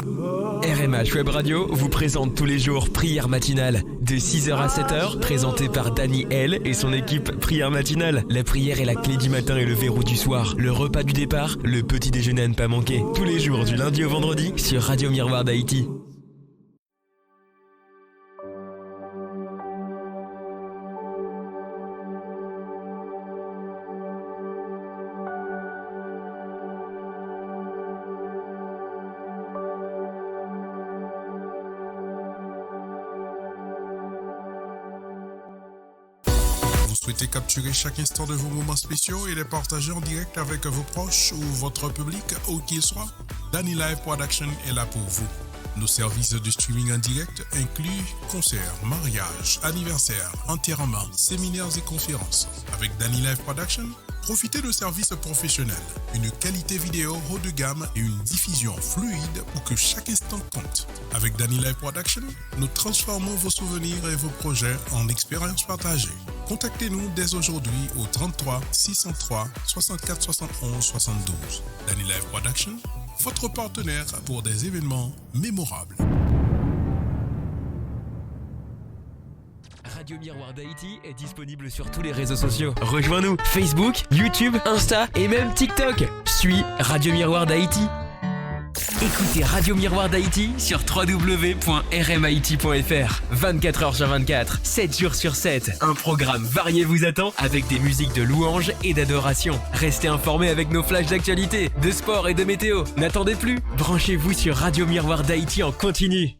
RMH Web Radio vous présente tous les jours Prière Matinale de 6h à 7h, présenté par Dany L et son équipe Prière Matinale. La prière est la clé du matin et le verrou du soir. Le repas du départ, le petit déjeuner à ne pas manquer. Tous les jours du lundi au vendredi sur Radio Miroir d'Haïti. Souhaitez capturer chaque instant de vos moments spéciaux et les partager en direct avec vos proches ou votre public, où qu'il soit? Dany Live Production est là pour vous. Nos services de streaming en direct incluent concerts, mariages, anniversaires, enterrements, séminaires et conférences. Avec Dany Live Production, profitez de services professionnels, une qualité vidéo haut de gamme et une diffusion fluide pour que chaque instant compte. Avec Dany Live Production, nous transformons vos souvenirs et vos projets en expériences partagées. Contactez-nous dès aujourd'hui au 33 603 64 71 72. Dany Live Production, votre partenaire pour des événements mémorables. Radio Miroir d'Haïti est disponible sur tous les réseaux sociaux. Rejoins-nous Facebook, YouTube, Insta et même TikTok. Suis Radio Miroir d'Haïti. Écoutez Radio Miroir d'Haïti sur www.rmhaiti.fr. 24h sur 24, 7 jours sur 7. Un programme varié vous attend avec des musiques de louange et d'adoration. Restez informés avec nos flashs d'actualité, de sport et de météo. N'attendez plus, branchez-vous sur Radio Miroir d'Haïti en continu.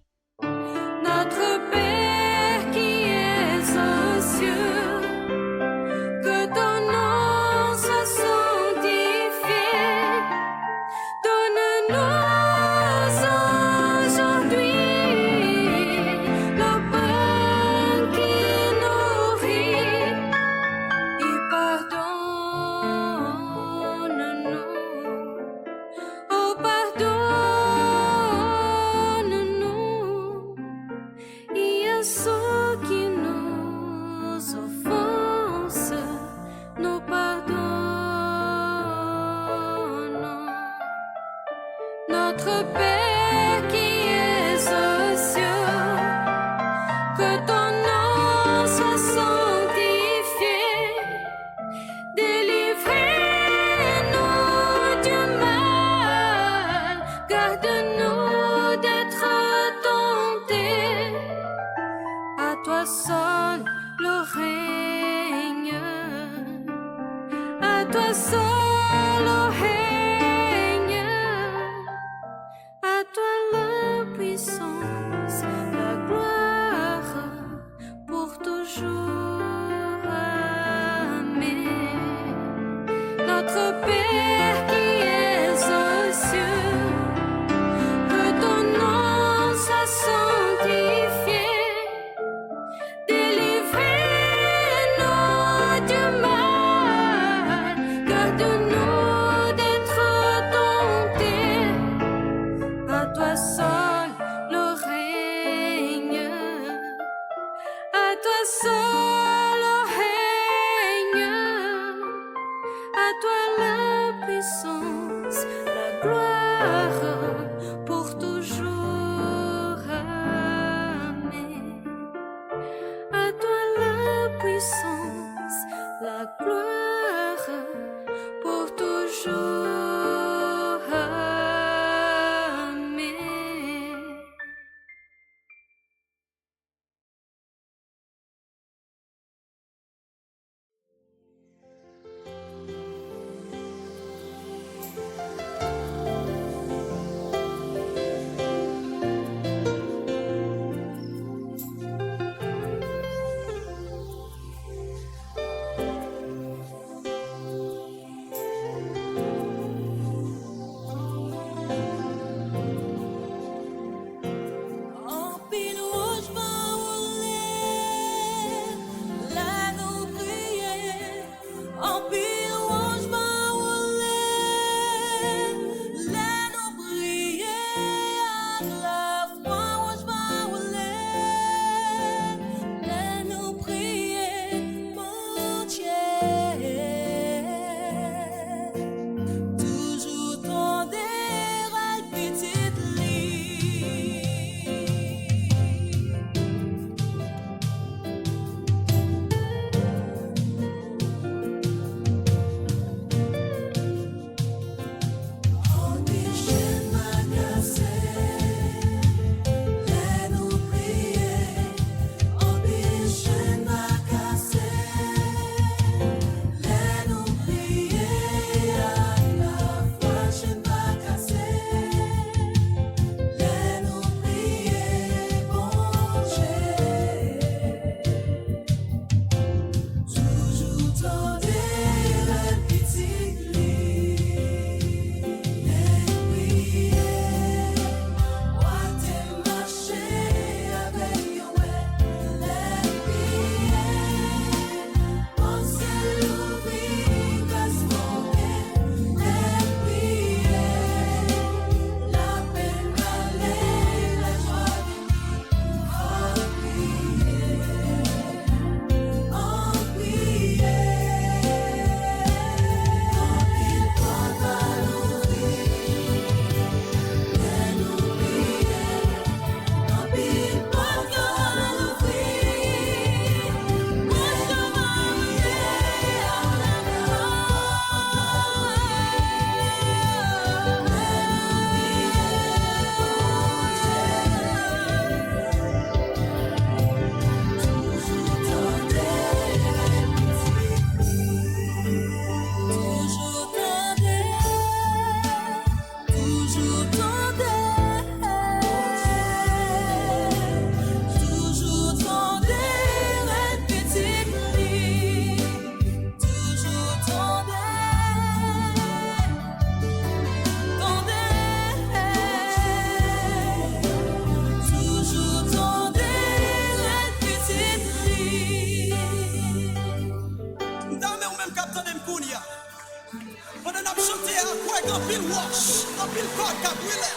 avec un pile wash, un pile code qui a brûlé,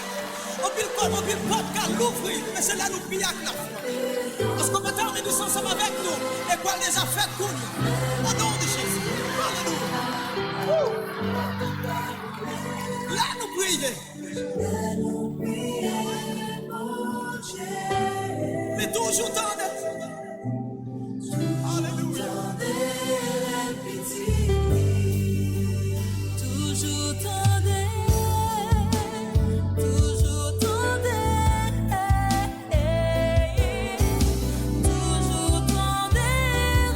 un pile code, un pile porte qui a l'ouvrir, mais c'est là nous prions avec la foi. Parce qu'on va terminer ensemble avec nous, et quoi déjà fait pour nous. Au nom de Jésus. Alléluia. Là nous prions. Mais toujours dans notre... Alléluia. Toujours tendez, toujours tendez, toujours tendez,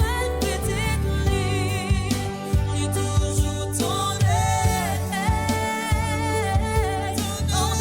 répétez-le, toujours tendez, toujours tendez,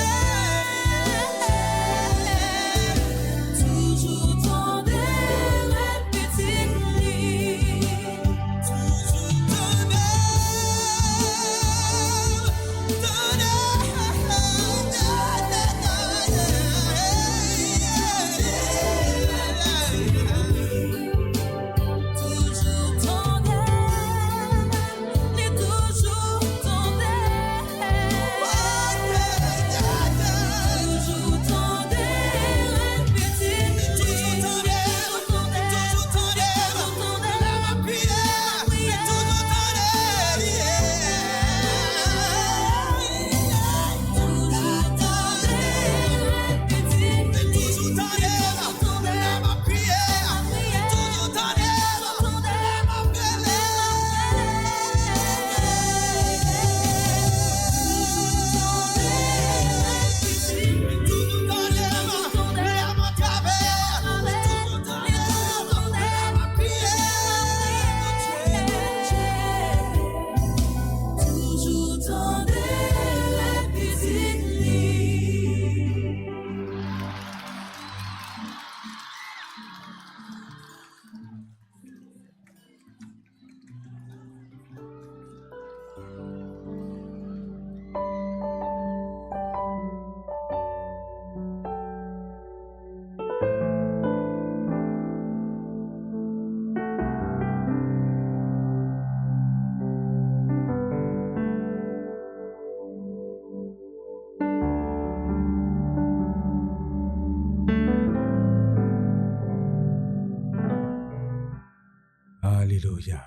Alléluia.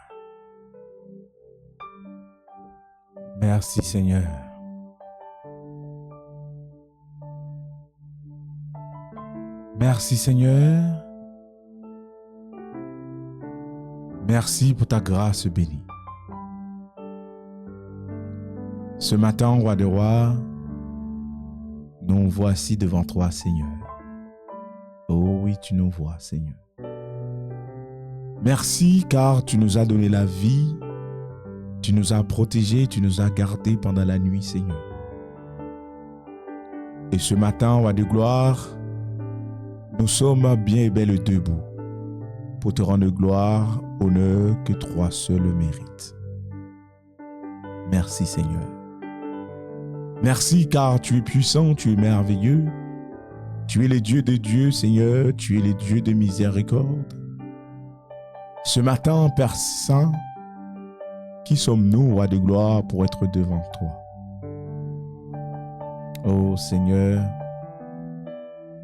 Merci Seigneur. Merci Seigneur. Merci pour ta grâce bénie. Ce matin, Roi des rois, nous voici devant toi, Seigneur. Oh oui, tu nous vois, Seigneur. Merci car tu nous as donné la vie, tu nous as protégés, tu nous as gardés pendant la nuit, Seigneur. Et ce matin, Roi de gloire, nous sommes bien et belle debout pour te rendre gloire, honneur que toi seul mérites. Merci Seigneur. Merci car tu es puissant, tu es merveilleux. Tu es le Dieu de Dieu, Seigneur, tu es le Dieu de miséricorde. Ce matin, Père Saint, qui sommes-nous, Roi de gloire, pour être devant toi? Oh Seigneur,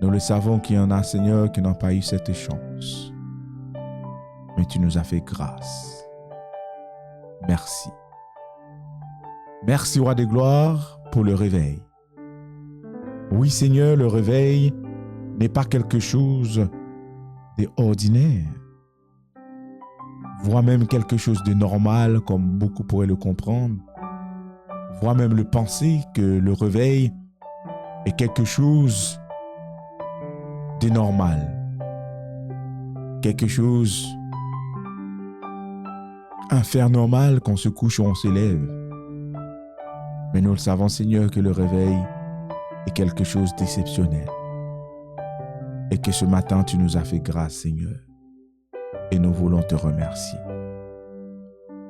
nous le savons qu'il y en a, Seigneur, qui n'ont pas eu cette chance. Mais tu nous as fait grâce. Merci. Merci, Roi de gloire, pour le réveil. Oui, Seigneur, le réveil n'est pas quelque chose d'ordinaire, voire même quelque chose de normal, comme beaucoup pourraient le comprendre, voire même le penser que le réveil est quelque chose de normal, quelque chose un faire normal quand on se couche ou on se lève. Mais nous le savons, Seigneur, que le réveil est quelque chose d'exceptionnel. Et que ce matin, tu nous as fait grâce, Seigneur. Et nous voulons te remercier.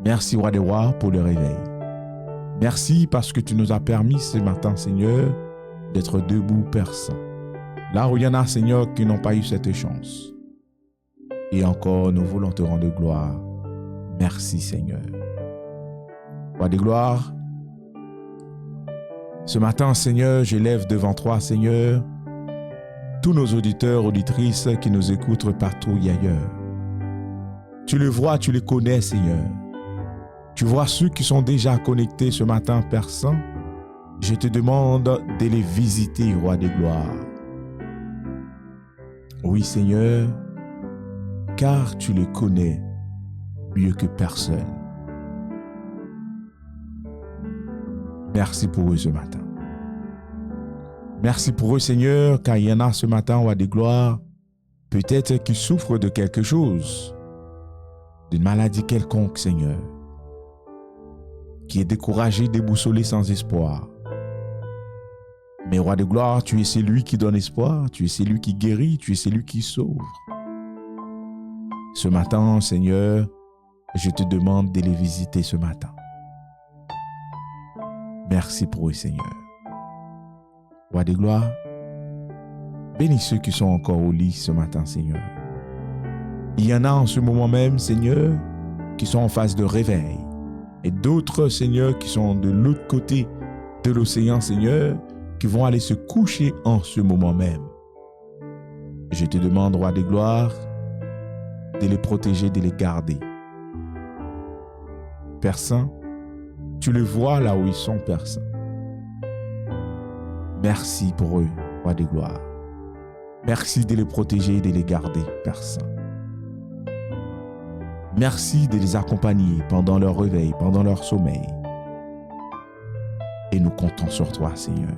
Merci, Roi des rois, pour le réveil. Merci parce que tu nous as permis ce matin, Seigneur, d'être debout, Père Saint. Là où il y en a, Seigneur, qui n'ont pas eu cette chance. Et encore, nous voulons te rendre gloire. Merci, Seigneur. Roi de gloire, Ce matin, Seigneur, j'élève devant toi, Seigneur, tous nos auditeurs, auditrices qui nous écoutent partout et ailleurs. Tu les vois, tu les connais, Seigneur. Tu vois ceux qui sont déjà connectés ce matin, Père Saint. Je te demande de les visiter, Roi des gloires. Oui, Seigneur, car tu les connais mieux que personne. Merci pour eux ce matin. Merci pour eux, Seigneur, car il y en a ce matin, Roi des gloires, peut-être qui souffrent de quelque chose, d'une maladie quelconque, Seigneur, qui est découragé, déboussolé, sans espoir. Mais Roi de gloire, tu es celui qui donne espoir, tu es celui qui guérit, tu es celui qui sauve. Ce matin, Seigneur, je te demande de les visiter ce matin. Merci pour eux, Seigneur. Roi de gloire, bénis ceux qui sont encore au lit ce matin, Seigneur. Il y en a en ce moment même, Seigneur, qui sont en phase de réveil. Et d'autres, Seigneur, qui sont de l'autre côté de l'océan, Seigneur, qui vont aller se coucher en ce moment même. Je te demande, Roi des gloires, de les protéger, de les garder. Père Saint, tu les vois là où ils sont, Père Saint. Merci pour eux, Roi des gloires. Merci de les protéger et de les garder, Père Saint. Merci de les accompagner pendant leur réveil, pendant leur sommeil. Et nous comptons sur toi, Seigneur.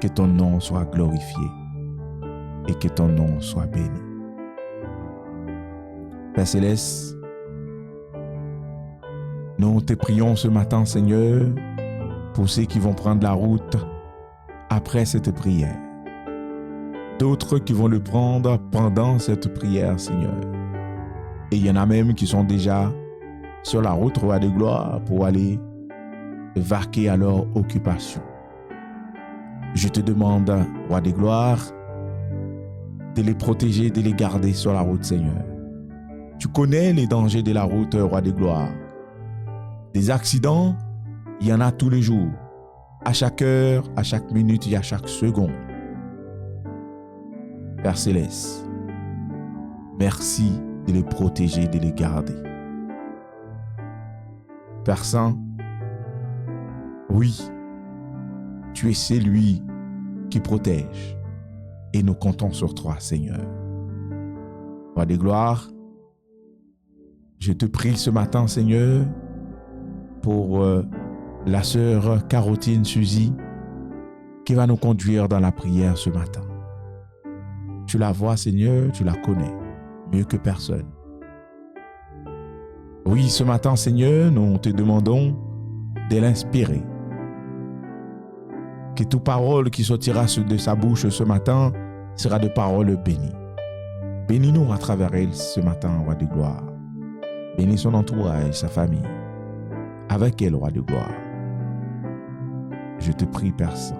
Que ton nom soit glorifié et que ton nom soit béni. Père Céleste, nous te prions ce matin, Seigneur, pour ceux qui vont prendre la route après cette prière. D'autres qui vont le prendre pendant cette prière, Seigneur. Et il y en a même qui sont déjà sur la route, Roi de gloire, pour aller vaquer à leur occupation. Je te demande, Roi de gloire, de les protéger, de les garder sur la route, Seigneur. Tu connais les dangers de la route, Roi de gloire. Des accidents, il y en a tous les jours, à chaque heure, à chaque minute et à chaque seconde. Père Céleste, merci de les protéger, de les garder. Père Saint, oui, tu es celui qui protège et nous comptons sur toi, Seigneur. Roi des gloires, je te prie ce matin, Seigneur, pour la sœur Carotine Suzy qui va nous conduire dans la prière ce matin. Tu la vois, Seigneur, tu la connais mieux que personne. Oui, ce matin, Seigneur, nous te demandons de l'inspirer. Que toute parole qui sortira de sa bouche ce matin sera de paroles bénies. Bénis-nous à travers elle ce matin, Roi de gloire. Bénis son entourage, sa famille. Avec elle, Roi de gloire. Je te prie, Père Saint,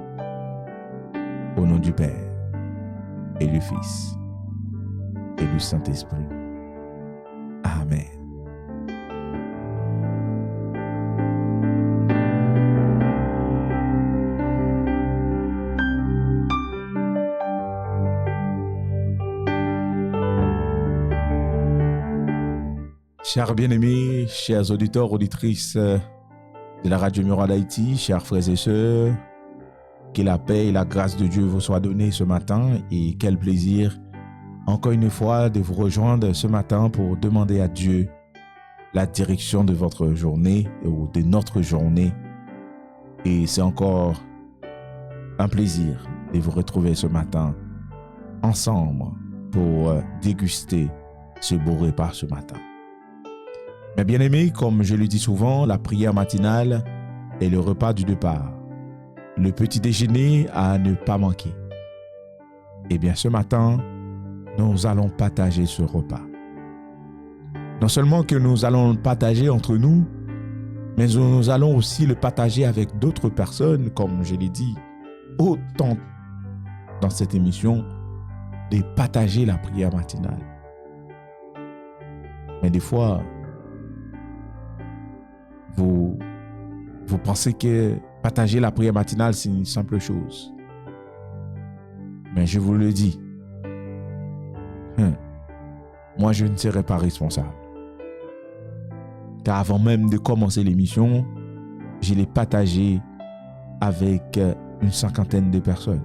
au nom du Père et du Fils et du Saint-Esprit. Amen. Chers bien-aimés, chers auditeurs, auditrices de la Radio Miroir d'Haïti, chers frères et sœurs, que la paix et la grâce de Dieu vous soient données ce matin et quel plaisir encore une fois de vous rejoindre ce matin pour demander à Dieu la direction de votre journée ou de notre journée. Et c'est encore un plaisir de vous retrouver ce matin ensemble pour déguster ce beau repas ce matin. Mes bien-aimés, comme je le dis souvent, la prière matinale est le repas du départ, le petit déjeuner à ne pas manquer. Eh bien, ce matin, nous allons partager ce repas. Non seulement que nous allons le partager entre nous, mais nous allons aussi le partager avec d'autres personnes, comme je l'ai dit, autant dans cette émission, de partager la prière matinale. Mais des fois, vous pensez que Partager la prière matinale, c'est une simple chose. Mais je vous le dis, moi, je ne serai pas responsable. Car avant même de commencer l'émission, je l'ai partagé avec une cinquantaine de personnes.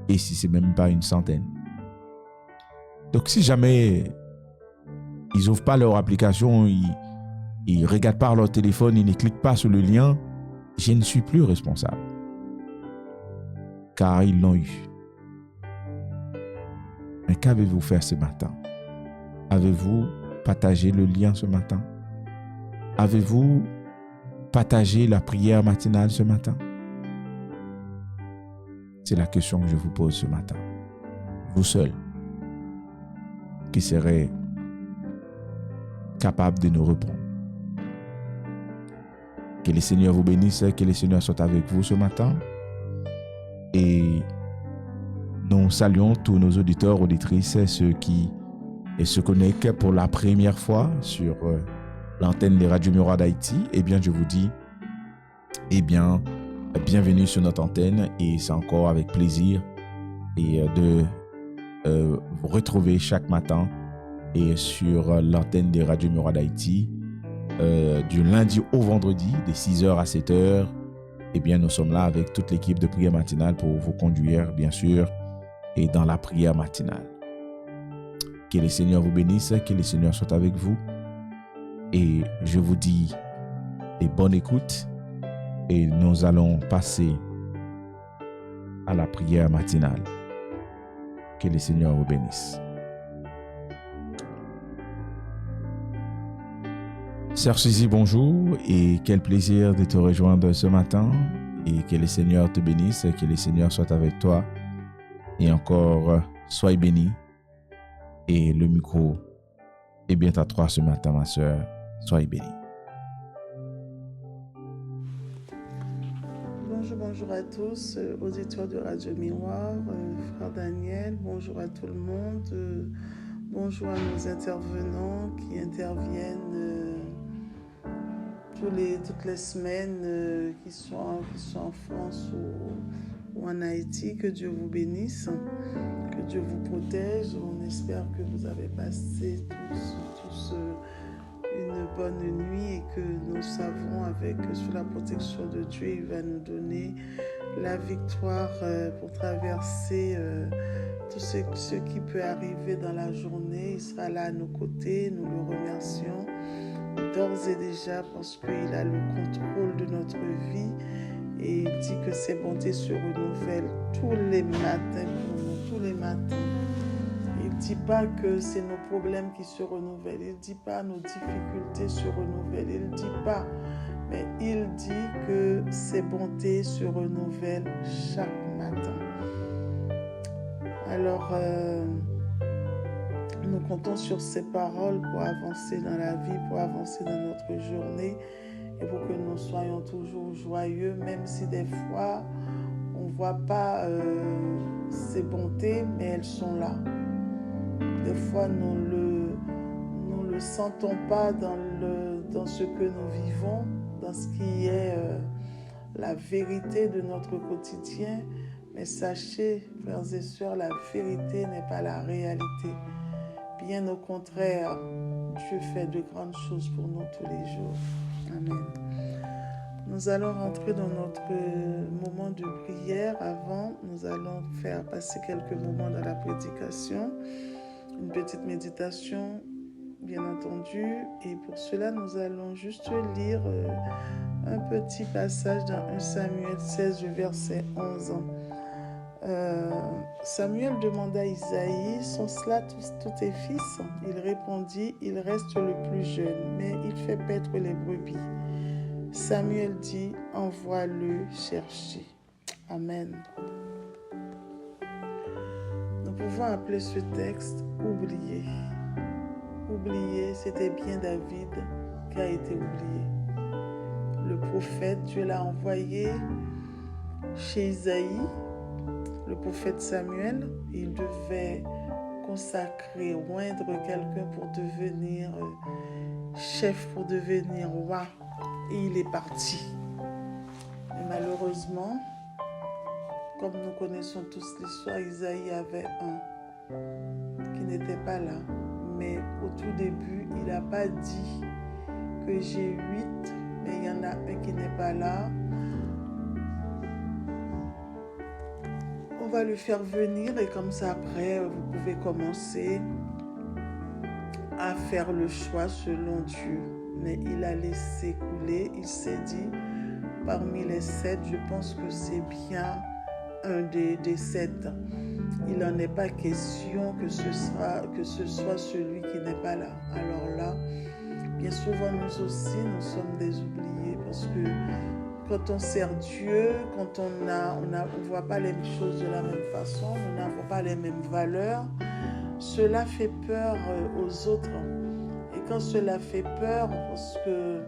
Et si ce n'est même pas une centaine. Donc, si jamais ils n'ouvrent pas leur application, ils ne regardent pas leur téléphone, ils ne cliquent pas sur le lien, je ne suis plus responsable. Car ils l'ont eu. Mais qu'avez-vous fait ce matin? Avez-vous partagé le lien ce matin? Avez-vous partagé la prière matinale ce matin? C'est la question que je vous pose ce matin. Vous seul, qui serez capable de nous répondre. Que le Seigneur vous bénisse, que le Seigneur soit avec vous ce matin. Et nous saluons tous nos auditeurs, auditrices, ceux qui se connectent pour la première fois sur l'antenne des radios Miroir d'Haïti. Eh bien, je vous dis, bienvenue sur notre antenne et c'est encore avec plaisir de vous retrouver chaque matin et sur l'antenne des radios Miroir d'Haïti du lundi au vendredi de 6h à 7h. Eh bien, nous sommes là avec toute l'équipe de prière matinale pour vous conduire, bien sûr, et dans la prière matinale. Que le Seigneur vous bénisse, que le Seigneur soit avec vous. Et je vous dis bonne écoute. Et nous allons passer à la prière matinale. Que le Seigneur vous bénisse. Sœur Suzy, bonjour et quel plaisir de te rejoindre ce matin et que le Seigneur te bénisse, que le Seigneur soit avec toi et encore sois béni. Et le micro est bien à toi ce matin, ma sœur, sois bénie. Bonjour à tous, auditeurs de Radio Miroir, frère Daniel, bonjour à tout le monde, bonjour à nos intervenants qui interviennent toutes les semaines, qui sont en France ou en Haïti. Que Dieu vous bénisse, que Dieu vous protège. On espère que vous avez passé tous une bonne nuit et que nous savons sous la protection de Dieu, il va nous donner la victoire pour traverser tout ce qui peut arriver dans la journée. Il sera là à nos côtés, nous le remercions d'ores et déjà parce qu'il a le contrôle de notre vie et il dit que ses bontés se renouvellent tous les matins pour nous, tous les matins. Il ne dit pas que c'est nos problèmes qui se renouvellent, il ne dit pas nos difficultés se renouvellent, il ne dit pas, mais il dit que ses bontés se renouvellent chaque matin. Alors, nous comptons sur ces paroles pour avancer dans la vie, pour avancer dans notre journée et pour que nous soyons toujours joyeux, même si des fois, on ne voit pas ces bontés, mais elles sont là. Des fois, nous ne le sentons pas dans ce que nous vivons, dans ce qui est la vérité de notre quotidien. Mais sachez, frères et sœurs, la vérité n'est pas la réalité. Bien au contraire, Dieu fait de grandes choses pour nous tous les jours. Amen. Nous allons rentrer dans notre moment de prière. Avant, nous allons faire passer quelques moments dans la prédication. Une petite méditation, bien entendu. Et pour cela, nous allons juste lire un petit passage dans 1 Samuel 16, verset 11. Samuel demanda à Isaïe, sont cela tous tes fils? Il répondit, il reste le plus jeune, mais il fait paître les brebis. Samuel dit, envoie-le chercher. Amen. Nous pouvons appeler ce texte oublié. Oublié, c'était bien David qui a été oublié. Le prophète, Dieu l'a envoyé chez Isaïe. Le prophète Samuel, il devait consacrer, oindre quelqu'un pour devenir chef, pour devenir roi. Et il est parti. Et malheureusement, comme nous connaissons tous l'histoire, Isaïe avait un qui n'était pas là. Mais au tout début, il n'a pas dit que j'ai 8, mais il y en a un qui n'est pas là. On va le faire venir et comme ça après, vous pouvez commencer à faire le choix selon Dieu. Mais il a laissé couler, il s'est dit, parmi les 7, je pense que c'est bien un des 7. Il n'en est pas question que ce soit celui qui n'est pas là. Alors là, bien souvent nous aussi, nous sommes des oubliés parce que quand on sert Dieu, quand on voit pas les choses de la même façon, nous n'avons pas les mêmes valeurs, cela fait peur aux autres. Et quand cela fait peur, parce que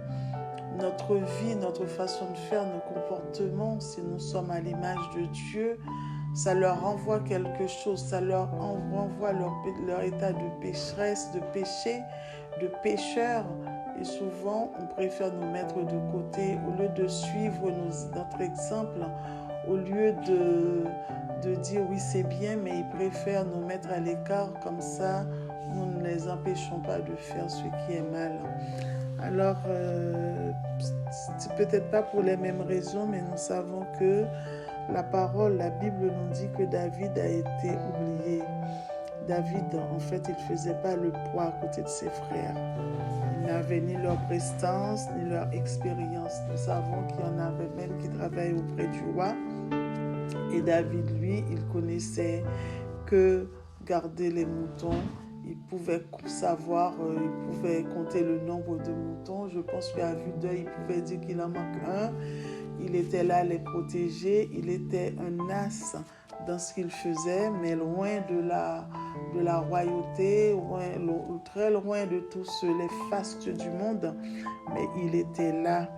notre vie, notre façon de faire, nos comportements, si nous sommes à l'image de Dieu, ça leur renvoie quelque chose, ça leur renvoie leur état de pécheresse, de péché, de pécheur. Et souvent, on préfère nous mettre de côté au lieu de suivre notre exemple, au lieu de dire oui c'est bien, mais ils préfèrent nous mettre à l'écart, comme ça nous ne les empêchons pas de faire ce qui est mal. Alors, c'est peut-être pas pour les mêmes raisons, mais nous savons que la parole, la Bible nous dit que David a été oublié. David, en fait, il ne faisait pas le poids à côté de ses frères. Il n'avait ni leur prestance, ni leur expérience. Nous savons qu'il y en avait même qui travaillaient auprès du roi. Et David, lui, il connaissait que garder les moutons. Il pouvait savoir, il pouvait compter le nombre de moutons. Je pense qu'à vue d'œil, il pouvait dire qu'il en manque un. Il était là à les protéger. Il était un as dans ce qu'il faisait, mais loin de la royauté, très loin de tous les fastes du monde. Mais il était là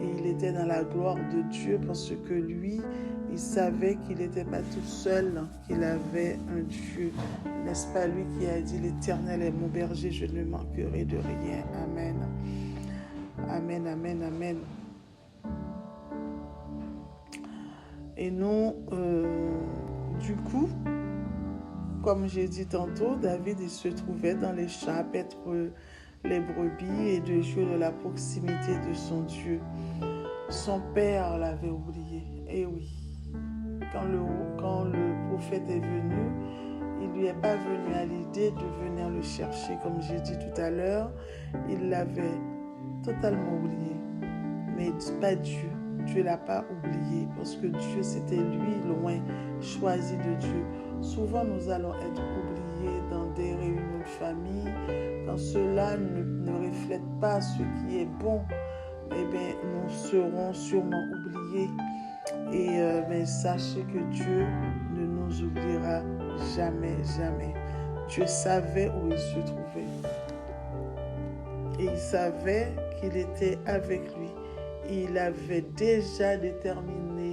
et il était dans la gloire de Dieu parce que lui, il savait qu'il n'était pas tout seul, qu'il avait un Dieu. N'est-ce pas lui qui a dit « L'Éternel est mon berger, je ne manquerai de rien. » Amen. Amen, amen, amen. Et nous, du coup, comme j'ai dit tantôt, David il se trouvait dans les champs à paître les brebis et de jouer de la proximité de son Dieu. Son père l'avait oublié. Et oui, quand le prophète est venu, il ne lui est pas venu à l'idée de venir le chercher. Comme j'ai dit tout à l'heure, il l'avait totalement oublié. Mais pas Dieu. Dieu ne l'a pas oublié parce que Dieu, c'était lui, loin, choisi de Dieu. Souvent, nous allons être oubliés dans des réunions de famille. Quand cela ne reflète pas ce qui est bon, eh bien, nous serons sûrement oubliés. Et mais sachez que Dieu ne nous oubliera jamais, jamais. Dieu savait où il se trouvait. Et il savait qu'il était avec lui. Il avait déjà déterminé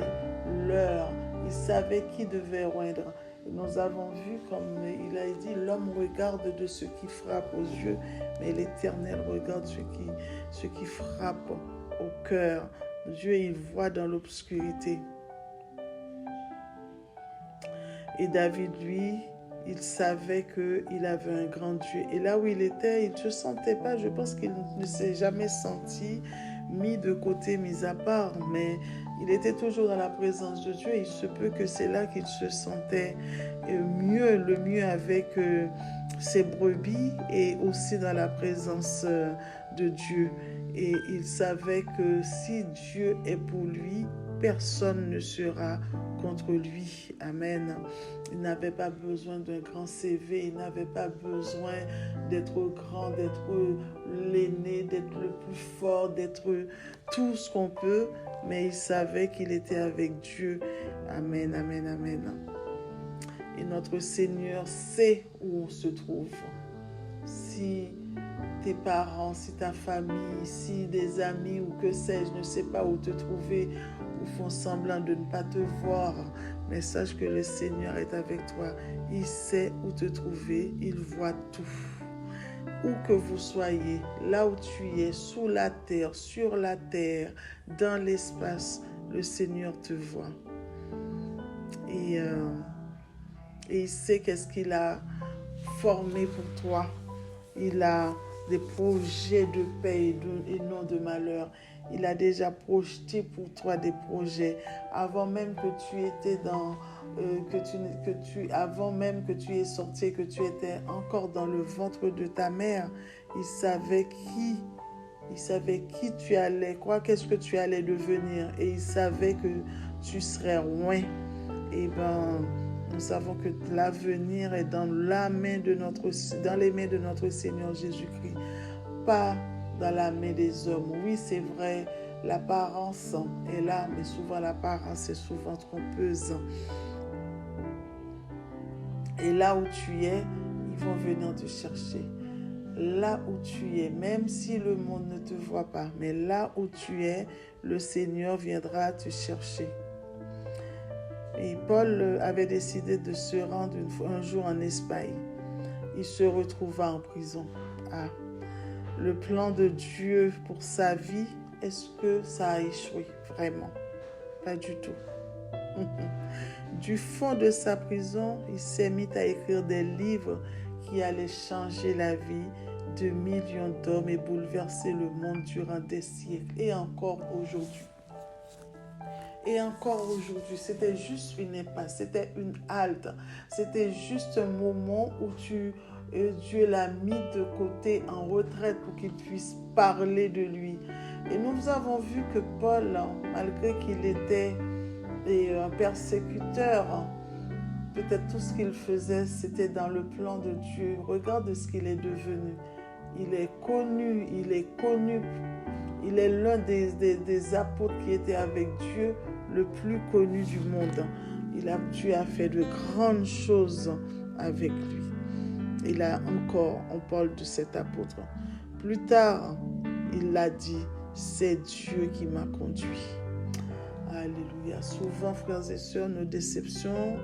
l'heure. Il savait qui devait oindre. Nous avons vu, comme il a dit, l'homme regarde de ce qui frappe aux yeux, mais l'Éternel regarde ce qui frappe au cœur. Dieu, il voit dans l'obscurité. Et David, lui, il savait qu'il avait un grand Dieu. Et là où il était, il ne se sentait pas, je pense qu'il ne s'est jamais senti mis de côté, mis à part, mais il était toujours dans la présence de Dieu. Il se peut que c'est là qu'il se sentait le mieux avec ses brebis et aussi dans la présence de Dieu. Et il savait que si Dieu est pour lui, personne ne sera contre lui. Amen. Il n'avait pas besoin d'un grand CV, il n'avait pas besoin d'être grand, d'être l'aîné, d'être le plus fort, d'être tout ce qu'on peut, mais il savait qu'il était avec Dieu. Amen, amen, amen. Et notre Seigneur sait où on se trouve. Si tes parents, si ta famille, si des amis ou que sais-je ne sais pas où te trouver ou font semblant de ne pas te voir, mais sache que le Seigneur est avec toi. Il sait où te trouver, il voit tout. Où que vous soyez, là où tu es, sous la terre, sur la terre, dans l'espace, le Seigneur te voit. Et il sait qu'est-ce qu'il a formé pour toi. Il a des projets de paix et non de malheur. Il a déjà projeté pour toi des projets avant même que tu étais avant même que tu aies sorti, que tu étais encore dans le ventre de ta mère. Il savait qui tu allais, qu'est-ce que tu allais devenir, et il savait que tu serais loin. Et nous savons que l'avenir est dans les mains de notre Seigneur Jésus-Christ, pas dans la main des hommes. Oui, c'est vrai, l'apparence est là, mais souvent l'apparence est souvent trompeuse. Et là où tu es, ils vont venir te chercher. Là où tu es, même si le monde ne te voit pas, mais là où tu es, le Seigneur viendra te chercher. Et Paul avait décidé de se rendre un jour en Espagne. Il se retrouva en prison. Le plan de Dieu pour sa vie, est-ce que ça a échoué? Vraiment, pas du tout. Du fond de sa prison, il s'est mis à écrire des livres qui allaient changer la vie de millions d'hommes et bouleverser le monde durant des siècles. Et encore aujourd'hui. C'était juste une impasse, c'était une halte, c'était juste un moment où Dieu l'a mis de côté en retraite pour qu'il puisse parler de lui. Et nous avons vu que Paul, malgré qu'il était un persécuteur, peut-être tout ce qu'il faisait, c'était dans le plan de Dieu. Regarde ce qu'il est devenu. Il est connu. Il est l'un des apôtres qui était avec Dieu, le plus connu du monde. Dieu a fait de grandes choses avec lui. On parle de cet apôtre. Plus tard, il l'a dit, c'est Dieu qui m'a conduit. Alléluia. Souvent, frères et sœurs, nos déceptions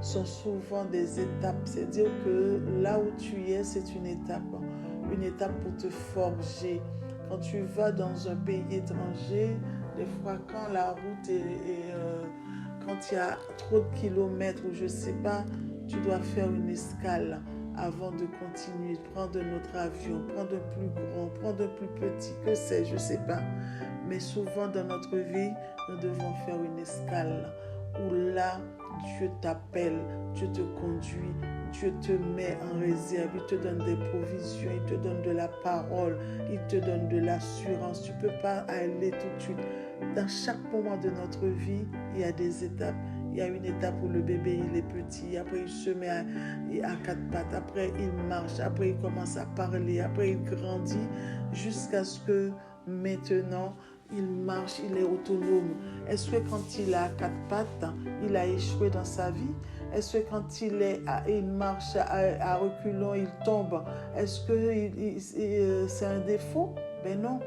sont souvent des étapes. C'est-à-dire que là où tu es, c'est une étape pour te forger. Quand tu vas dans un pays étranger, des fois quand la route quand il y a trop de kilomètres ou je ne sais pas, tu dois faire une escale avant de continuer, prendre notre avion, prendre un plus grand, prendre un plus petit, que sais-je, je ne sais pas. Mais souvent dans notre vie, nous devons faire une escale où là, Dieu t'appelle, Dieu te conduit, Dieu te met en réserve, il te donne des provisions, il te donne de la parole, il te donne de l'assurance. Tu ne peux pas aller tout de suite. Dans chaque moment de notre vie, il y a des étapes. Il y a une étape où le bébé il est petit, après il se met à quatre pattes, après il marche, après il commence à parler, après il grandit, jusqu'à ce que maintenant il marche, il est autonome. Est-ce que quand il a quatre pattes, il a échoué dans sa vie? Est-ce que quand il marche à reculons, il tombe? Est-ce que c'est un défaut? Ben non,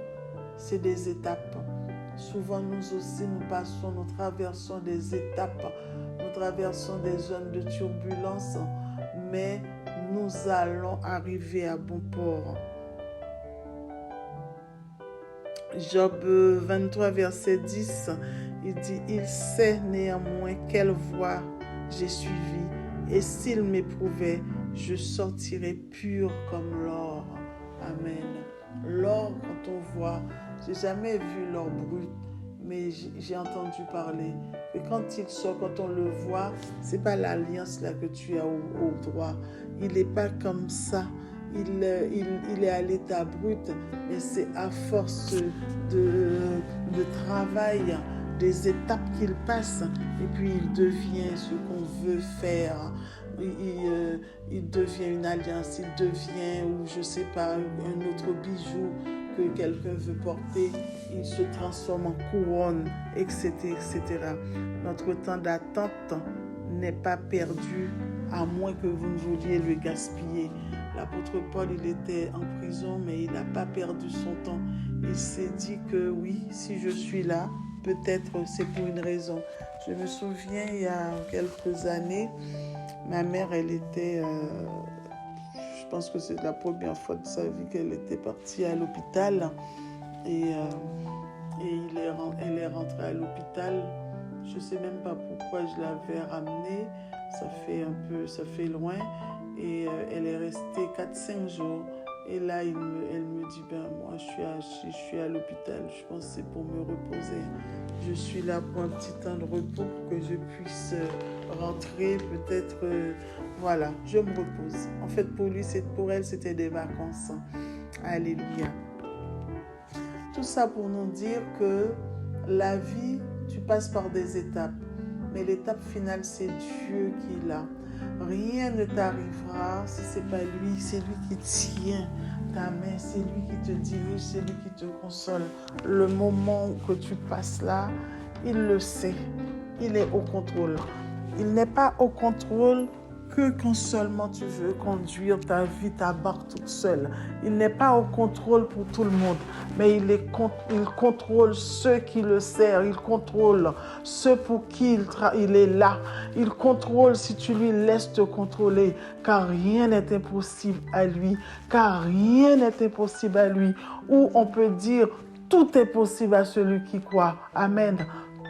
c'est des étapes. Souvent, nous aussi, nous traversons des étapes, nous traversons des zones de turbulence, mais nous allons arriver à bon port. Job 23, verset 10, il dit « Il sait néanmoins quelle voie j'ai suivie, et s'il m'éprouvait, je sortirais pur comme l'or. » Amen. L'or, quand on voit, j'ai jamais vu l'or brut, mais j'ai entendu parler que quand il sort, quand on le voit, c'est pas l'alliance là que tu as au droit. Il n'est pas comme ça. Il est à l'état brut, mais c'est à force de travail, des étapes qu'il passe, et puis il devient ce qu'on veut faire. Il devient une alliance, il devient, ou je sais pas, un autre bijou que quelqu'un veut porter, il se transforme en couronne, etc., etc. Notre temps d'attente n'est pas perdu, à moins que vous ne vouliez le gaspiller. L'apôtre Paul, il était en prison, mais il n'a pas perdu son temps. Il s'est dit que oui, si je suis là, peut-être c'est pour une raison. Je me souviens, il y a quelques années, ma mère, elle était, je pense que c'est la première fois de sa vie qu'elle était partie à l'hôpital. Et et elle est rentrée à l'hôpital. Je ne sais même pas pourquoi je l'avais ramenée. Ça fait loin. Et elle est restée 4-5 jours. Et là, elle me dit, moi, je suis à l'hôpital. Je pense que c'est pour me reposer. Je suis là pour un petit temps de repos pour que je puisse rentrer. Peut-être, voilà, je me repose. En fait, pour elle, c'était des vacances. Alléluia. Tout ça pour nous dire que la vie, tu passes par des étapes. Mais l'étape finale, c'est Dieu qui l'a. Rien ne t'arrivera si ce n'est pas lui. C'est lui qui tient ta main. C'est lui qui te dirige. C'est lui qui te console. Le moment que tu passes là, il le sait. Il est au contrôle. Il n'est pas au contrôle que quand seulement tu veux conduire ta vie, ta barque toute seule. Il n'est pas au contrôle pour tout le monde, mais il contrôle ceux qui le servent, il contrôle ceux pour qui il est là. Il contrôle si tu lui laisses te contrôler, car rien n'est impossible à lui, Ou on peut dire, tout est possible à celui qui croit. Amen.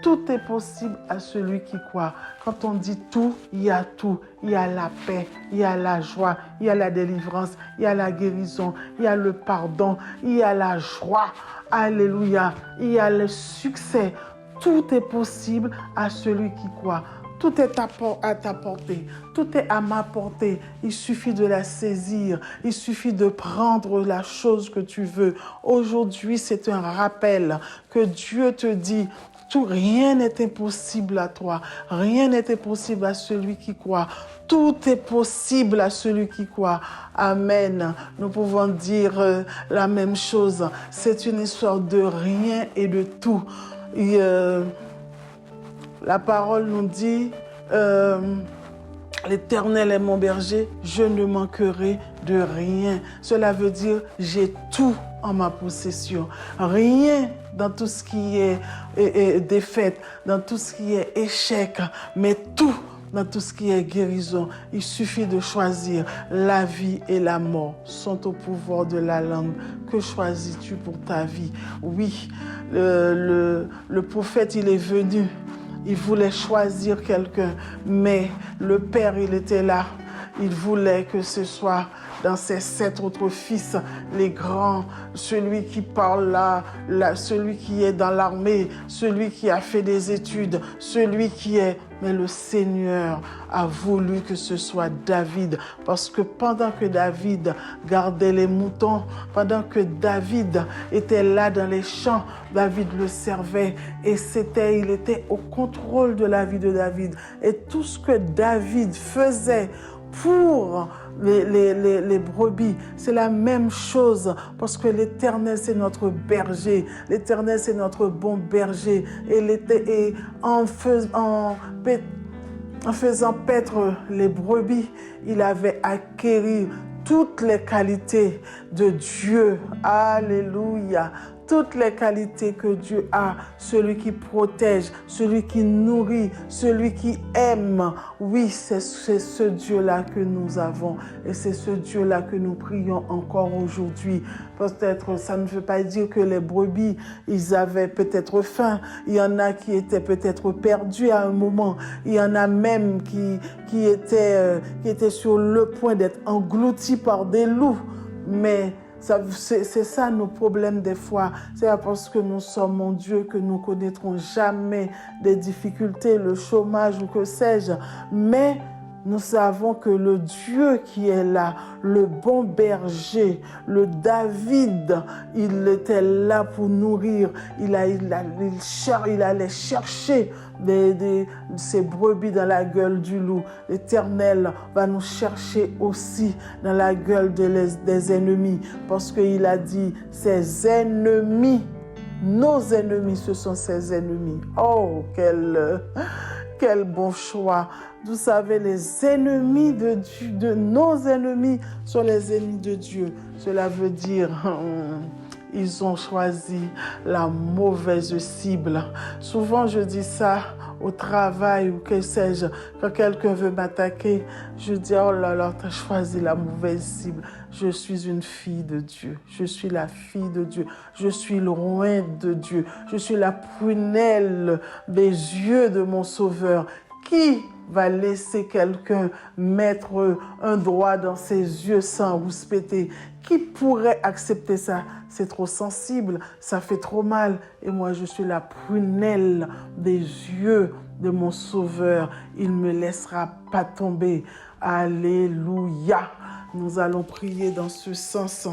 Tout est possible à celui qui croit. Quand on dit tout, il y a tout. Il y a la paix, il y a la joie, il y a la délivrance, il y a la guérison, il y a le pardon, il y a la joie. Alléluia. Il y a le succès. Tout est possible à celui qui croit. Tout est à ta portée, tout est à ma portée. Il suffit de la saisir, il suffit de prendre la chose que tu veux. Aujourd'hui, c'est un rappel que Dieu te dit, rien n'est impossible à toi, rien n'est impossible à celui qui croit. Tout est possible à celui qui croit. Amen. Nous pouvons dire la même chose. C'est une histoire de rien et de tout. La parole nous dit, l'Éternel est mon berger, je ne manquerai de rien. Cela veut dire, j'ai tout en ma possession. Rien dans tout ce qui est défaite, dans tout ce qui est échec, mais tout dans tout ce qui est guérison. Il suffit de choisir. La vie et la mort sont au pouvoir de la langue. Que choisis-tu pour ta vie? Oui, le prophète, il est venu. Il voulait choisir quelqu'un, mais le Père, il était là. Il voulait que ce soit dans ses 7 autres fils, les grands, celui qui parle là, celui qui est dans l'armée, celui qui a fait des études, celui qui est... Mais le Seigneur a voulu que ce soit David, parce que pendant que David gardait les moutons, pendant que David était là dans les champs, David le servait et il était au contrôle de la vie de David. Et tout ce que David faisait pour les brebis, c'est la même chose, parce que l'Éternel, c'est notre berger. L'Éternel, c'est notre bon berger. Et en faisant paître les brebis, il avait acquis toutes les qualités de Dieu. Alléluia. Toutes les qualités que Dieu a, celui qui protège, celui qui nourrit, celui qui aime. Oui, c'est ce Dieu-là que nous avons et c'est ce Dieu-là que nous prions encore aujourd'hui. Peut-être, ça ne veut pas dire que les brebis, ils avaient peut-être faim. Il y en a qui étaient peut-être perdus à un moment. Il y en a même qui étaient sur le point d'être engloutis par des loups. Mais c'est ça nos problèmes des fois. C'est parce que nous sommes mon Dieu que nous connaîtrons jamais des difficultés, le chômage ou que sais-je. Mais nous savons que le Dieu qui est là, le bon berger, le David, il était là pour nourrir. Il allait chercher ces brebis dans la gueule du loup. L'Éternel va nous chercher aussi dans la gueule des ennemis, parce qu'il a dit, ses ennemis, nos ennemis, ce sont ses ennemis. Oh, quel bon choix. Vous savez, les ennemis de Dieu, nos ennemis sont les ennemis de Dieu. Cela veut dire, ils ont choisi la mauvaise cible. Souvent, je dis ça au travail ou que sais-je. Quand quelqu'un veut m'attaquer, je dis, oh là là, tu as choisi la mauvaise cible. Je suis une fille de Dieu. Je suis la fille de Dieu. Je suis loin de Dieu. Je suis la prunelle des yeux de mon Sauveur. Qui va laisser quelqu'un mettre un doigt dans ses yeux sans rouspéter? Qui pourrait accepter ça? C'est trop sensible, ça fait trop mal. Et moi, je suis la prunelle des yeux de mon Sauveur. Il ne me laissera pas tomber. Alléluia. Nous allons prier dans ce sens.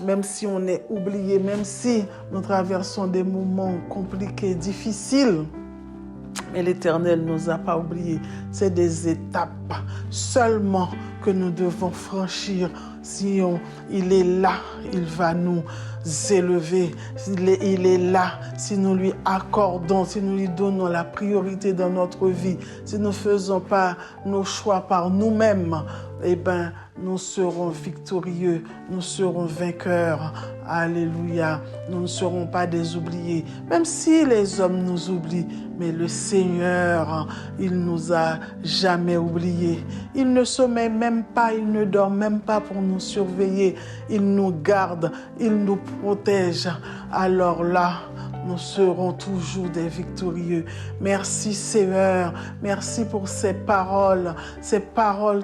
Même si on est oublié, même si nous traversons des moments compliqués, difficiles, mais l'Éternel ne nous a pas oubliés. C'est des étapes seulement que nous devons franchir. Si il est là, il va nous élever. Il est là. Si nous lui accordons, si nous lui donnons la priorité dans notre vie, si nous ne faisons pas nos choix par nous-mêmes, eh bien, nous serons victorieux, nous serons vainqueurs. Alléluia. Nous ne serons pas des oubliés. Même si les hommes nous oublient, mais le Seigneur, il nous a jamais oubliés. Il ne sommeille même pas, il ne dort même pas pour nous surveiller. Il nous garde, il nous protège. Alors là, nous serons toujours des victorieux. Merci Seigneur, merci pour ces paroles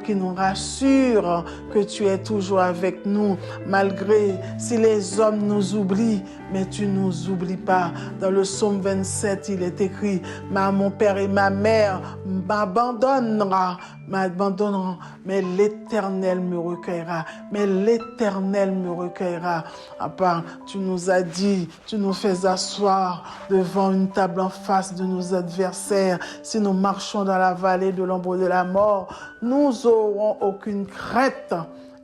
qui nous rassurent que tu es toujours avec nous, malgré si les hommes nous oublient, mais tu ne nous oublies pas. Dans le psaume 27, il est écrit, mon père et ma mère m'abandonneront, mais l'Éternel me recueillera. Mais l'Éternel me recueillera. Papa, tu nous as dit, tu nous fais asseoir devant une table en face de nos adversaires. Si nous marchons dans la vallée de l'ombre de la mort, nous n'aurons aucune crainte.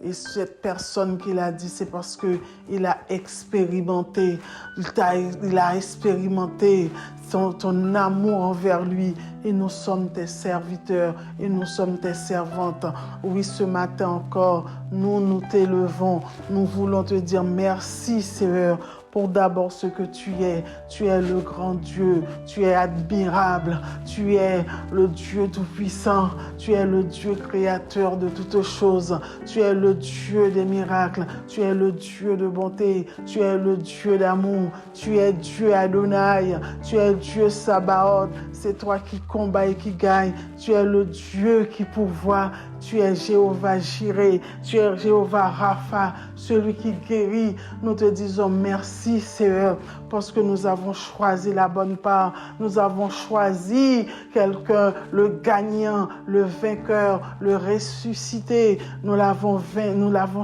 Et cette personne qui l'a dit, c'est parce qu'il a expérimenté, il a expérimenté ton amour envers lui. Et nous sommes tes serviteurs et nous sommes tes servantes. Oui, ce matin encore, nous t'élevons. Nous voulons te dire merci, Seigneur, pour d'abord ce que tu es. Tu es le grand Dieu, tu es admirable, tu es le Dieu tout-puissant, tu es le Dieu créateur de toutes choses, tu es le Dieu des miracles, tu es le Dieu de bonté, tu es le Dieu d'amour, tu es Dieu Adonai, tu es Dieu Sabaoth, c'est toi qui combats et qui gagne, tu es le Dieu qui pourvoit, tu es Jéhovah Jireh, tu es Jéhovah Rapha, celui qui guérit. Nous te disons merci, Seigneur, parce que nous avons choisi la bonne part. Nous avons choisi quelqu'un, le gagnant, le vainqueur, le ressuscité. Nous l'avons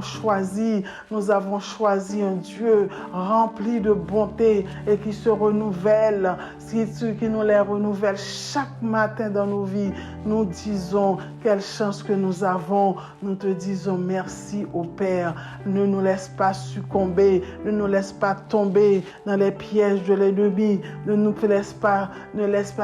choisi. Nous avons choisi un Dieu rempli de bonté et qui se renouvelle, qui nous les renouvelle chaque matin dans nos vies. Nous disons quelle chance que nous avons. Nous te disons merci au Père. Ne nous laisse pas succomber, ne nous laisse pas tomber dans les pièges de l'ennemi. Ne laisse pas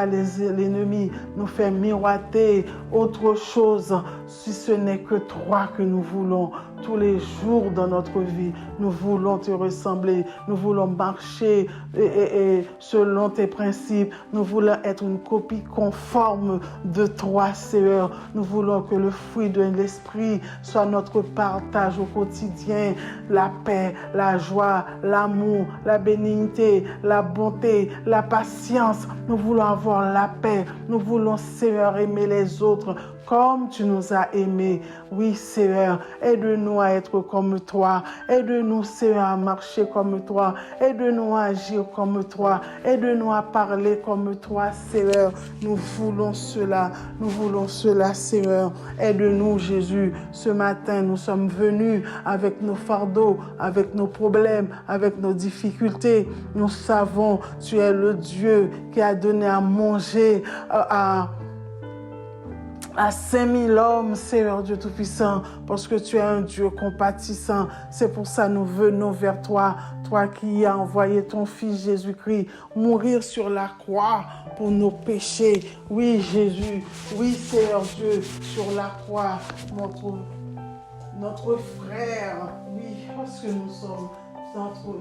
l'ennemi nous faire miroiter autre chose si ce n'est que toi que nous voulons. Tous les jours dans notre vie, nous voulons te ressembler, nous voulons marcher et selon tes principes, nous voulons être une copie conforme de toi, Seigneur. Nous voulons que le fruit de l'esprit soit notre partage au quotidien, la paix, la joie, l'amour, la bénignité, la bonté, la patience. Nous voulons avoir la paix, nous voulons, Seigneur, aimer les autres comme tu nous as aimés. Oui, Seigneur, aide-nous à être comme toi. Aide-nous, Seigneur, à marcher comme toi. Aide-nous à agir comme toi. Aide-nous à parler comme toi, Seigneur. Nous voulons cela, Seigneur. Aide-nous, Jésus. Ce matin, nous sommes venus avec nos fardeaux, avec nos problèmes, avec nos difficultés. Nous savons, tu es le Dieu qui a donné à manger à 5000 hommes, Seigneur Dieu Tout-Puissant, parce que tu es un Dieu compatissant. C'est pour ça que nous venons vers toi, toi qui as envoyé ton Fils Jésus-Christ mourir sur la croix pour nos péchés. Oui, Jésus, oui, Seigneur Dieu, sur la croix, notre frère, oui, parce que nous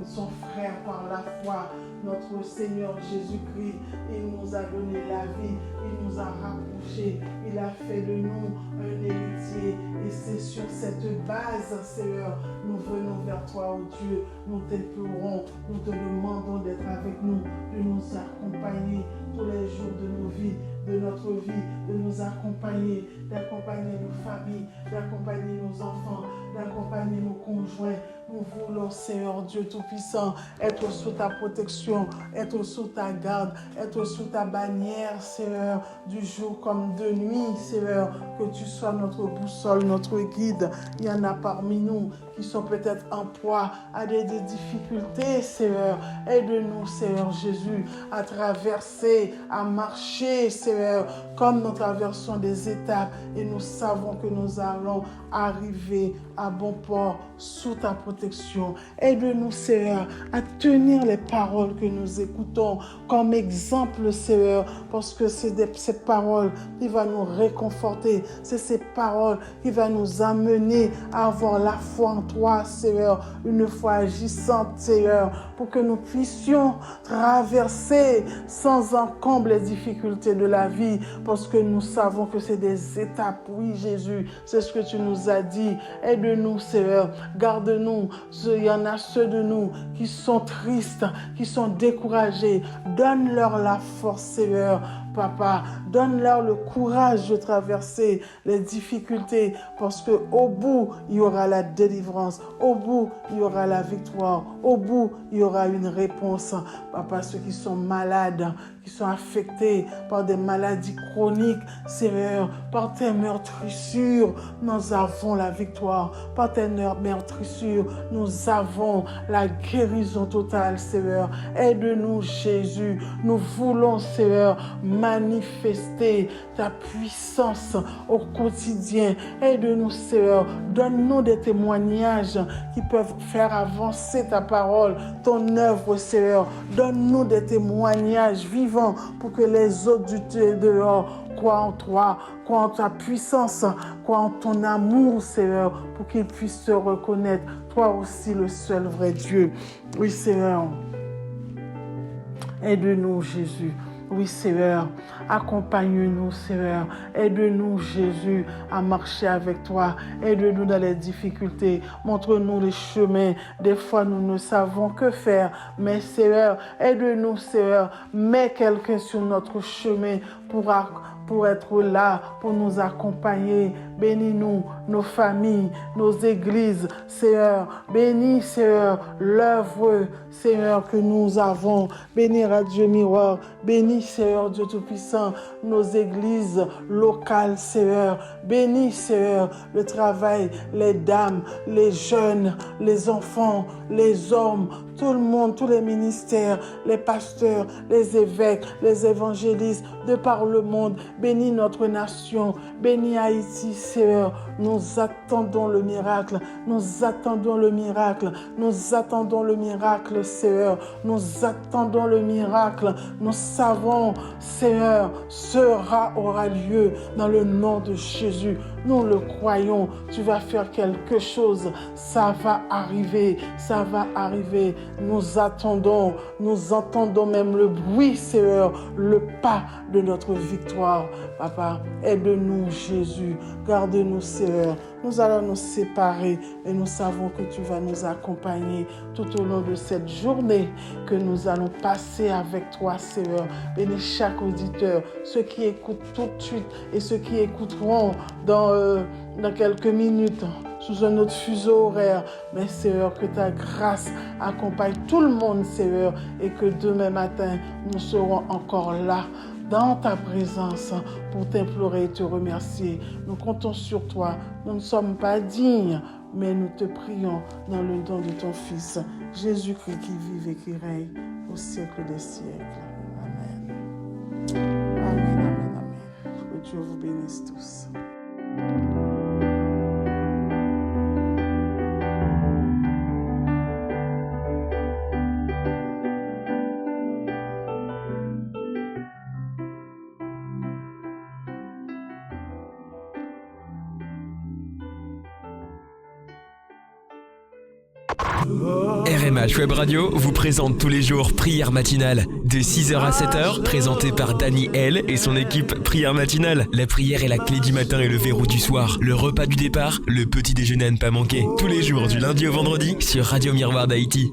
son frère par la foi, notre Seigneur Jésus-Christ. Il nous a donné la vie, il nous a rapprochés, il a fait de nous un héritier. Et c'est sur cette base, Seigneur, nous venons vers toi, oh Dieu. Nous t'implorons, nous te demandons d'être avec nous, de nous accompagner tous les jours de nos vies, de notre vie, de nous accompagner, d'accompagner nos familles, d'accompagner nos enfants, d'accompagner nos conjoints. Nous voulons, Seigneur Dieu Tout-Puissant, être sous ta protection, être sous ta garde, être sous ta bannière, Seigneur, du jour comme de nuit, Seigneur, que tu sois notre boussole, notre guide. Il y en a parmi nous qui sont peut-être en proie à des difficultés, Seigneur. Aide-nous, Seigneur Jésus, à traverser, à marcher, Seigneur, comme nous traversons des étapes et nous savons que nous allons arriver à bon port sous ta protection. Aide-nous, Seigneur, à tenir les paroles que nous écoutons comme exemple, Seigneur, parce que c'est ces paroles qui vont nous réconforter. C'est ces paroles qui vont nous amener à avoir la foi en toi, Seigneur, une foi agissante, Seigneur, pour que nous puissions traverser sans encombre les difficultés de la vie, parce que nous savons que c'est des étapes. Oui, Jésus, c'est ce que tu nous as dit. Aide-nous, Seigneur, garde-nous. Il y en a ceux de nous qui sont tristes, qui sont découragés. Donne-leur la force, Seigneur. Papa, donne-leur le courage de traverser les difficultés, parce qu'au bout, il y aura la délivrance. Au bout, il y aura la victoire. Au bout, il y aura une réponse. Papa, ceux qui sont malades, qui sont affectés par des maladies chroniques, Seigneur, par tes meurtrissures, nous avons la victoire. Par tes meurtrissures, nous avons la guérison totale, Seigneur. Aide-nous, Jésus. Nous voulons, Seigneur, manifester ta puissance au quotidien. Aide-nous, Seigneur. Donne-nous des témoignages qui peuvent faire avancer ta parole, ton œuvre, Seigneur. Donne-nous des témoignages vivants pour que les autres du dehors croient en toi, croient en ta puissance, croient en ton amour, Seigneur, pour qu'ils puissent te reconnaître, toi aussi le seul vrai Dieu. Oui, Seigneur. Aide-nous, Jésus. Oui, Seigneur, accompagne-nous, Seigneur. Aide-nous, Jésus, à marcher avec toi. Aide-nous dans les difficultés. Montre-nous les chemins. Des fois, nous ne savons que faire. Mais, Seigneur, aide-nous, Seigneur. Mets quelqu'un sur notre chemin pour être là, pour nous accompagner. Bénis-nous, nos familles, nos églises, Seigneur. Bénis, Seigneur, l'œuvre, Seigneur, que nous avons. Bénis Radio Miroir. Bénis, Seigneur Dieu Tout-Puissant, nos églises locales, Seigneur. Bénis, Seigneur, le travail, les dames, les jeunes, les enfants, les hommes, tout le monde, tous les ministères, les pasteurs, les évêques, les évangélistes de par le monde. Bénis notre nation. Bénis Haïti, Seigneur. Nous attendons le miracle. Nous attendons le miracle. Nous attendons le miracle, Seigneur. Nous attendons le miracle. Nous savons, Seigneur, aura lieu dans le nom de Jésus. Nous le croyons. Tu vas faire quelque chose. Ça va arriver. Ça va arriver. Nous attendons. Nous entendons même le bruit, Seigneur, le pas de notre victoire. Papa, aide-nous, Jésus. Garde-nous, Seigneur. Nous allons nous séparer et nous savons que tu vas nous accompagner tout au long de cette journée que nous allons passer avec toi, Seigneur. Bénis chaque auditeur, ceux qui écoutent tout de suite et ceux qui écouteront dans quelques minutes sous un autre fuseau horaire. Mais Seigneur, que ta grâce accompagne tout le monde, Seigneur, et que demain matin, nous serons encore là dans ta présence pour t'implorer et te remercier. Nous comptons sur toi. Nous ne sommes pas dignes, mais nous te prions dans le nom de ton Fils, Jésus-Christ, qui vive et qui règne au siècle des siècles. Amen. Amen, amen, amen. Que Dieu vous bénisse tous. RMH Web Radio vous présente tous les jours Prière matinale de 6h à 7h, présentée par Dani L et son équipe Prière matinale. La prière est la clé du matin et le verrou du soir. Le repas du départ, le petit déjeuner à ne pas manquer. Tous les jours du lundi au vendredi sur Radio Miroir d'Haïti.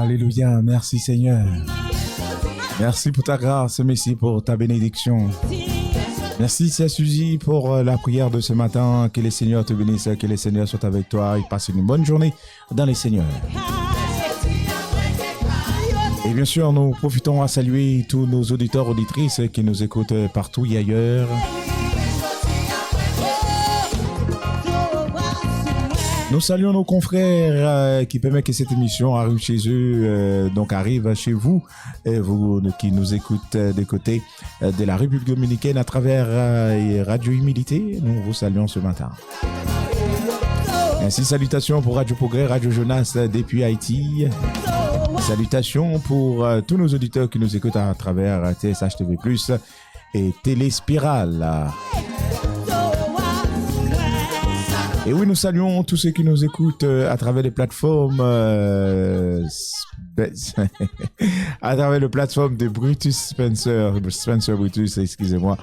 Alléluia, merci Seigneur. Merci pour ta grâce, merci pour ta bénédiction. Merci Sœur Suzy pour la prière de ce matin. Que les Seigneurs te bénissent, que les Seigneurs soient avec toi et passe une bonne journée dans les Seigneurs. Et bien sûr, nous profitons à saluer tous nos auditeurs, auditrices qui nous écoutent partout et ailleurs. Nous saluons nos confrères qui permettent que cette émission arrive chez eux, donc arrive chez vous, vous qui nous écoutez des côtés de la République dominicaine à travers Radio Humilité. Nous vous saluons ce matin. Ainsi, salutations pour Radio Progrès, Radio Jonas depuis Haïti. Salutations pour tous nos auditeurs qui nous écoutent à travers TSH TV+, et Téléspirale. Et oui, nous saluons tous ceux qui nous écoutent à travers les plateformes à travers les plateformes de Brutus Spencer Brutus, excusez-moi.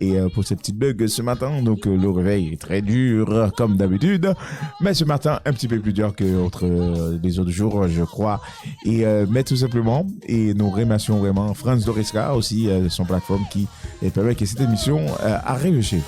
Et pour ces petites bugs ce matin, donc le réveil est très dur comme d'habitude, mais ce matin un petit peu plus dur que les autres jours, je crois. Et mais tout simplement, et nous remercions vraiment Franz Doreska aussi de son plateforme qui permet que cette émission arrive chez vous.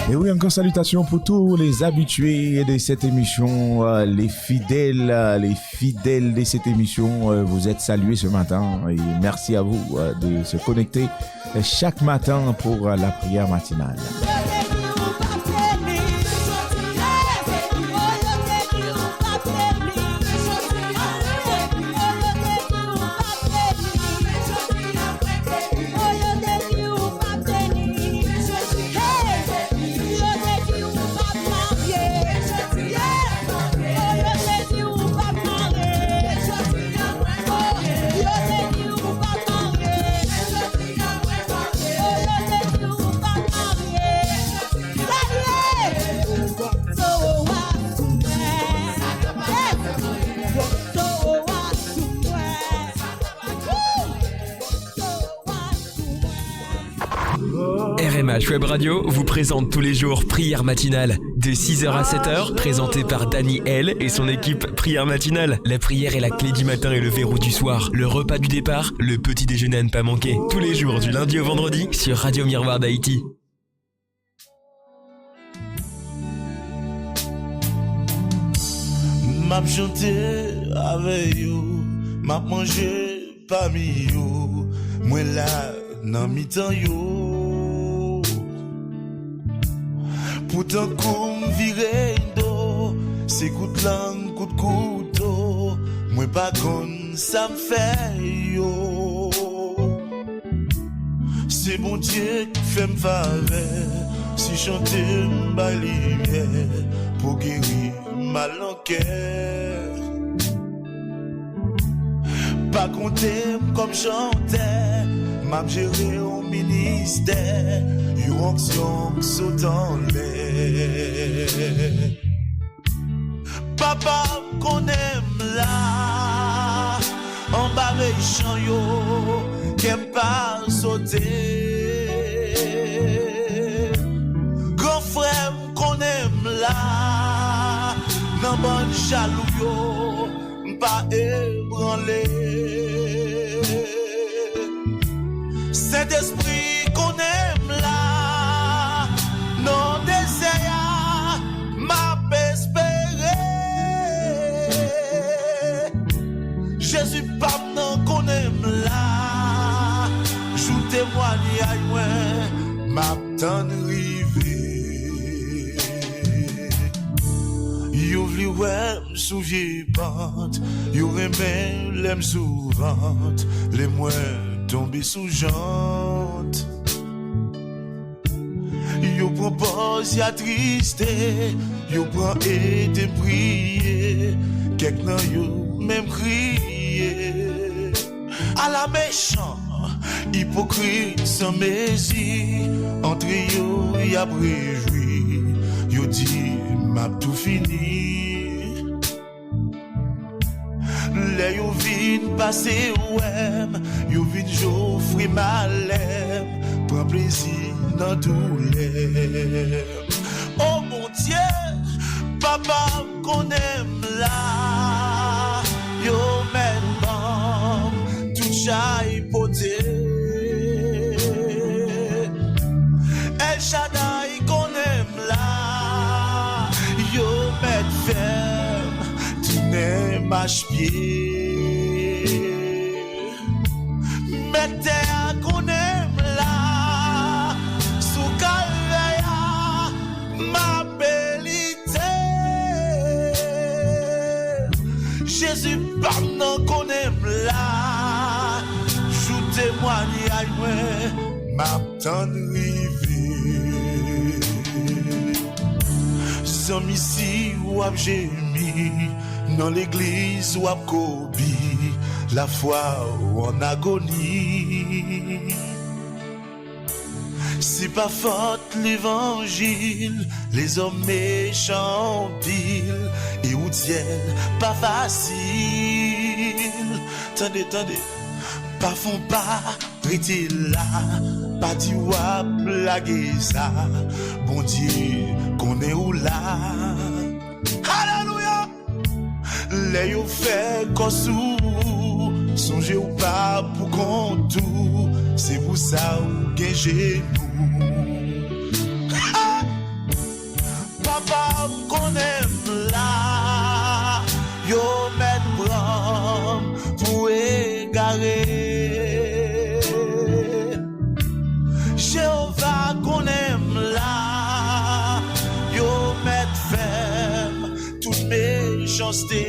Et oui, encore salutations pour tous les habitués de cette émission, les fidèles de cette émission. Vous êtes salués ce matin et merci à vous de se connecter chaque matin pour la prière matinale. RMH Web Radio vous présente tous les jours Prière matinale de 6h à 7h, présentée par Dani L et son équipe Prière matinale. La prière est la clé du matin et le verrou du soir. Le repas du départ, le petit déjeuner à ne pas manquer. Tous les jours du lundi au vendredi sur Radio Miroir d'Haïti. M'a chanté avec vous, m'a mangé parmi yo, moi là nan mi-temps yo. Pourtant comme virer do, c'est coup de langue, coup de couteau, moi pas con ça me fait yo. C'est bon Dieu qui fait me faveur, si chanter ma lumière pour guérir mal en cœur. Pas compter comme chanter, m'a géré au ministère, une onction saute en l'air. Papa qu'on aime là, en bas méchant yo, qu'aime pas sauter. Grand frère qu'on aime là, dans bonne jaloux yo, pas ébranlé. Saint-Esprit qu'on aime là, non désert, m'a espéré. Jésus pas non qu'on aime là, joue témoigne à moi, m'a tant rivé. Yo vli ouais m'souvier pente, yo remè l'aime souvent, les moins tombé sous jante. Yo propose ya triste, yo prend et te prier, quelques nan yo même crier. À la méchant, hypocrite sans messie, entre yo y a préjoui, yo dit m'a tout fini. Les yo vin passer ouem, yo vin j'offrir malem, prends plaisir dans tout l'air. Oh mon Dieu, papa qu'on aime là, yo mène bon, tout chai poté. El Shaddai qu'on aime là, yo mène ferme, tout n'est mâche-pied. Mettez à qu'on aime là, sous calvaire, ma bellité. Jésus pardon qu'on aime là, joue témoigne à moi, ma tendre rivée. Zami ici ou ap gémi, dans l'église ou ap kobi, la foi ou en agonie. C'est pas faute l'évangile, les hommes méchants en pile, et où tiennent pas facile. Tendez, pas font pas, prêtez là, pas dit ou blaguer ça, bon Dieu, qu'on est où là. Alléluia! Les yo fait kossou, songez ou pas pour qu'on tout, c'est pour ça ou gen genou. Papa qu'on aime là, yo met bram pour égarer. Jéhovah qu'on aime là, yo met ferme toute méchanceté.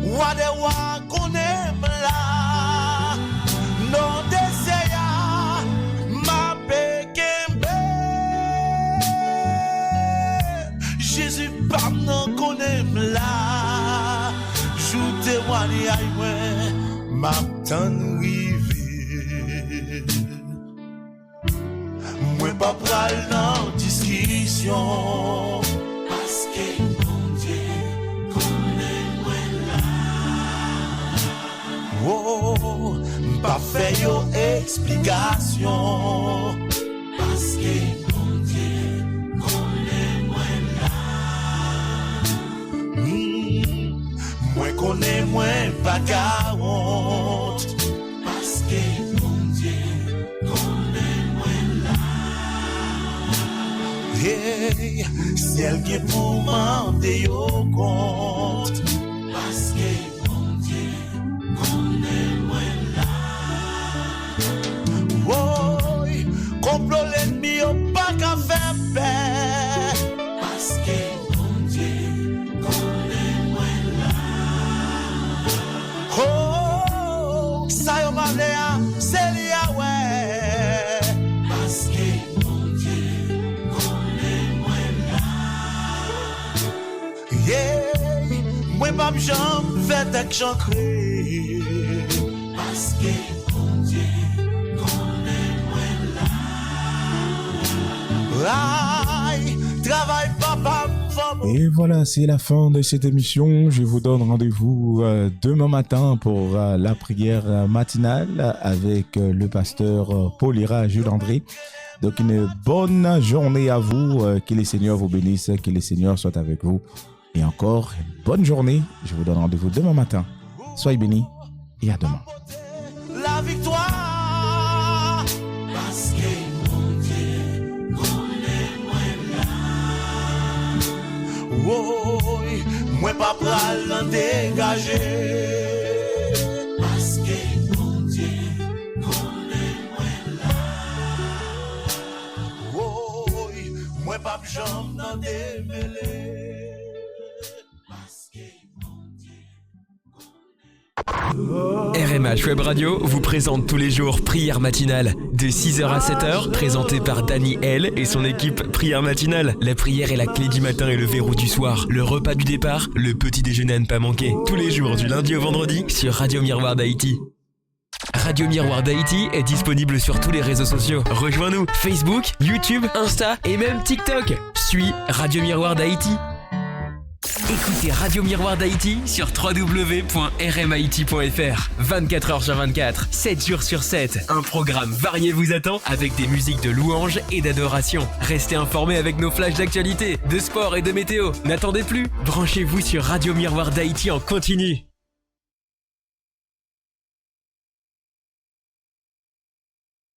Wadewa qu'on aime là, non désert, ma pékembe. Jésus pardon qu'on aime là, joue témoigne à moi, ma tendre rivée. Moi pas pral dans discussion, parce que mon Dieu connaît moi là. Oh, pas fait yo explication, parce que mon Dieu connaît moi là. Moi connais moi pas 40, parce que mon Dieu connaît moi là. Hey, si elle qui pour m'en yo compte, parce que mon pas jambe fait avec chancré. Parce que mon Dieu connaît moi là. Aïe, travail papa. Et voilà, c'est la fin de cette émission. Je vous donne rendez-vous demain matin pour la prière matinale avec le pasteur Paul-Ira Jules André. Donc une bonne journée à vous, que les Seigneurs vous bénissent, que les Seigneurs soient avec vous. Et encore, bonne journée, je vous donne rendez-vous demain matin. Soyez bénis et à demain. La victoire, parce que mon Dieu connaît moi là. Oh, moi pas pral en dégager. Parce que mon Dieu connaît moi là. Oh, moi pas jambe en démêler. RMH Web Radio vous présente tous les jours Prière Matinale de 6h à 7h, présentée par Dani L et son équipe Prière Matinale. La prière est la clé du matin et le verrou du soir. Le repas du départ, le petit déjeuner à ne pas manquer. Tous les jours du lundi au vendredi sur Radio Miroir d'Haïti. Radio Miroir d'Haïti est disponible sur tous les réseaux sociaux. Rejoins-nous Facebook, YouTube, Insta et même TikTok. Suis Radio Miroir d'Haïti. Écoutez Radio Miroir d'Haïti sur www.rmhaiti.fr. 24h sur 24, 7 jours sur 7. Un programme varié vous attend avec des musiques de louange et d'adoration. Restez informés avec nos flashs d'actualité, de sport et de météo. N'attendez plus, branchez-vous sur Radio Miroir d'Haïti en continu.